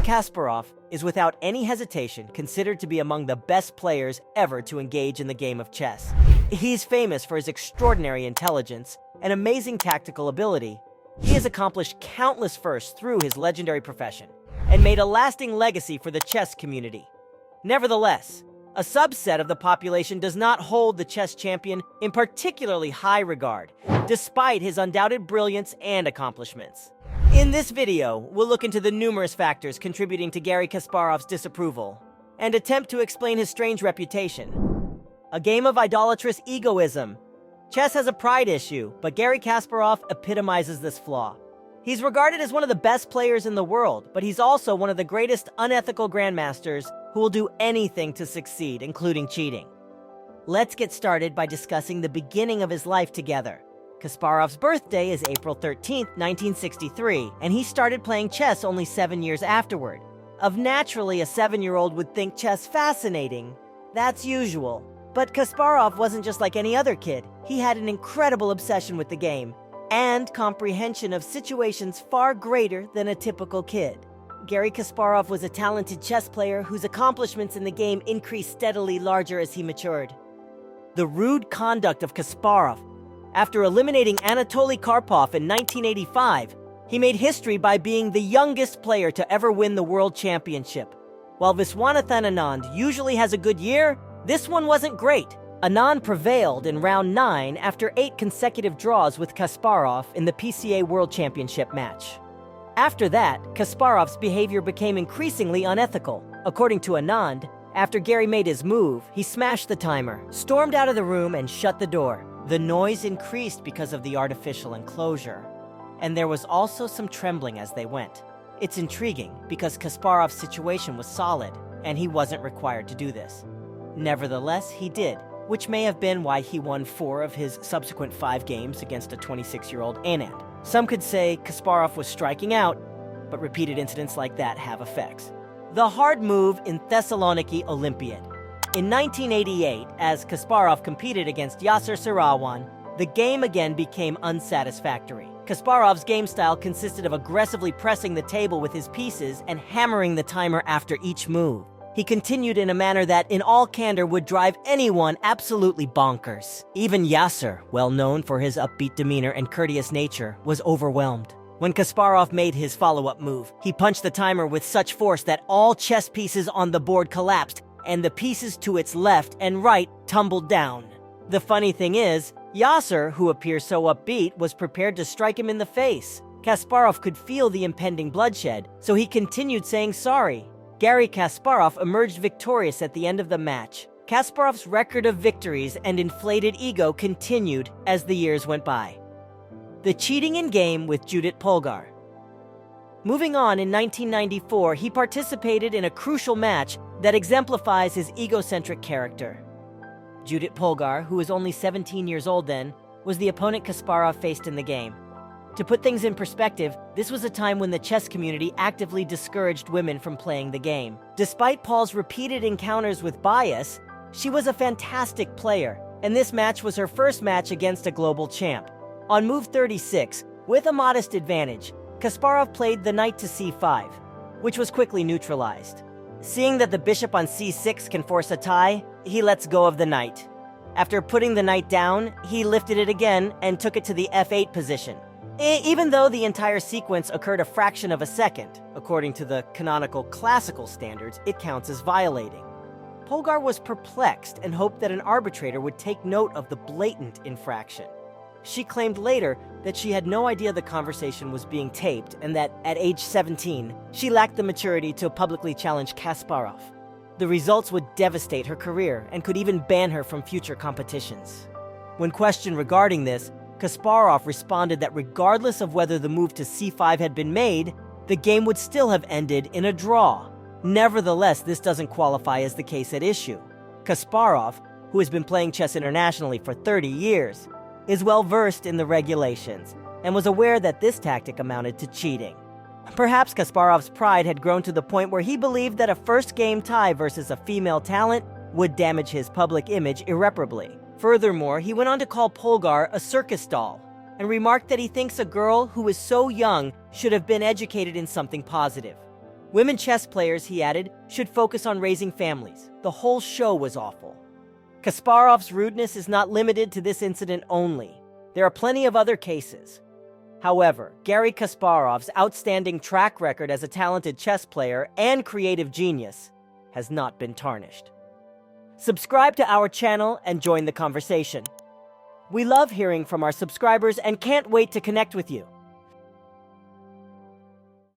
Kasparov is without any hesitation considered to be among the best players ever to engage in the game of chess. He's famous for his extraordinary intelligence and amazing tactical ability. He has accomplished countless firsts through his legendary profession and made a lasting legacy for the chess community. Nevertheless, a subset of the population does not hold the chess champion in particularly high regard, despite his undoubted brilliance and accomplishments. In this video, we'll look into the numerous factors contributing to Garry Kasparov's disapproval and attempt to explain his strange reputation. A game of idolatrous egoism. Chess has a pride issue, but Garry Kasparov epitomizes this flaw. He's regarded as one of the best players in the world, but he's also one of the greatest unethical grandmasters who will do anything to succeed, including cheating. Let's get started by discussing the beginning of his life together. Kasparov's birthday is April 13, 1963, and he started playing chess only 7 years afterward. Naturally, a 7-year-old would think chess fascinating. That's usual. But Kasparov wasn't just like any other kid. He had an incredible obsession with the game and comprehension of situations far greater than a typical kid. Garry Kasparov was a talented chess player whose accomplishments in the game increased steadily larger as he matured. The rude conduct of Kasparov. After eliminating Anatoly Karpov in 1985, he made history by being the youngest player to ever win the World Championship. While Viswanathan Anand usually has a good year, this one wasn't great. Anand prevailed in round 9 after 8 consecutive draws with Kasparov in the PCA World Championship match. After that, Kasparov's behavior became increasingly unethical. According to Anand, after Garry made his move, he smashed the timer, stormed out of the room, and shut the door. The noise increased because of the artificial enclosure, and there was also some trembling as they went. It's intriguing because Kasparov's situation was solid, and he wasn't required to do this. Nevertheless, he did, which may have been why he won 4 of his subsequent 5 games against a 26-year-old Anand. Some could say Kasparov was striking out, but repeated incidents like that have effects. The hard move in Thessaloniki Olympiad. In 1988, as Kasparov competed against Yasser Seirawan, the game again became unsatisfactory. Kasparov's game style consisted of aggressively pressing the table with his pieces and hammering the timer after each move. He continued in a manner that, in all candor, would drive anyone absolutely bonkers. Even Yasser, well known for his upbeat demeanor and courteous nature, was overwhelmed. When Kasparov made his follow-up move, he punched the timer with such force that all chess pieces on the board collapsed, and the pieces to its left and right tumbled down. The funny thing is, Yasser, who appears so upbeat, was prepared to strike him in the face. Kasparov could feel the impending bloodshed, so he continued saying sorry. Garry Kasparov emerged victorious at the end of the match. Kasparov's record of victories and inflated ego continued as the years went by. The cheating in game with Judith Polgar. Moving on, in 1994, he participated in a crucial match that exemplifies his egocentric character. Judith Polgar, who was only 17 years old then, was the opponent Kasparov faced in the game. To put things in perspective, this was a time when the chess community actively discouraged women from playing the game. Despite Paul's repeated encounters with bias, she was a fantastic player, and this match was her first match against a global champ. On move 36, with a modest advantage, Kasparov played the knight to c5, which was quickly neutralized. Seeing that the bishop on c6 can force a tie, he lets go of the knight. After putting the knight down, he lifted it again and took it to the f8 position. Even though the entire sequence occurred a fraction of a second, according to the canonical classical standards, it counts as violating. Polgar was perplexed and hoped that an arbitrator would take note of the blatant infraction. She claimed later that she had no idea the conversation was being taped and that, at age 17, she lacked the maturity to publicly challenge Kasparov. The results would devastate her career and could even ban her from future competitions. When questioned regarding this, Kasparov responded that regardless of whether the move to c5 had been made, the game would still have ended in a draw. Nevertheless, this doesn't qualify as the case at issue. Kasparov, who has been playing chess internationally for 30 years, is well versed in the regulations and was aware that this tactic amounted to cheating. Perhaps Kasparov's pride had grown to the point where he believed that a first-game tie versus a female talent would damage his public image irreparably. Furthermore, he went on to call Polgar a circus doll and remarked that he thinks a girl who is so young should have been educated in something positive. Women chess players, he added, should focus on raising families. The whole show was awful. Kasparov's rudeness is not limited to this incident only. There are plenty of other cases. However, Garry Kasparov's outstanding track record as a talented chess player and creative genius has not been tarnished. Subscribe to our channel and join the conversation. We love hearing from our subscribers and can't wait to connect with you.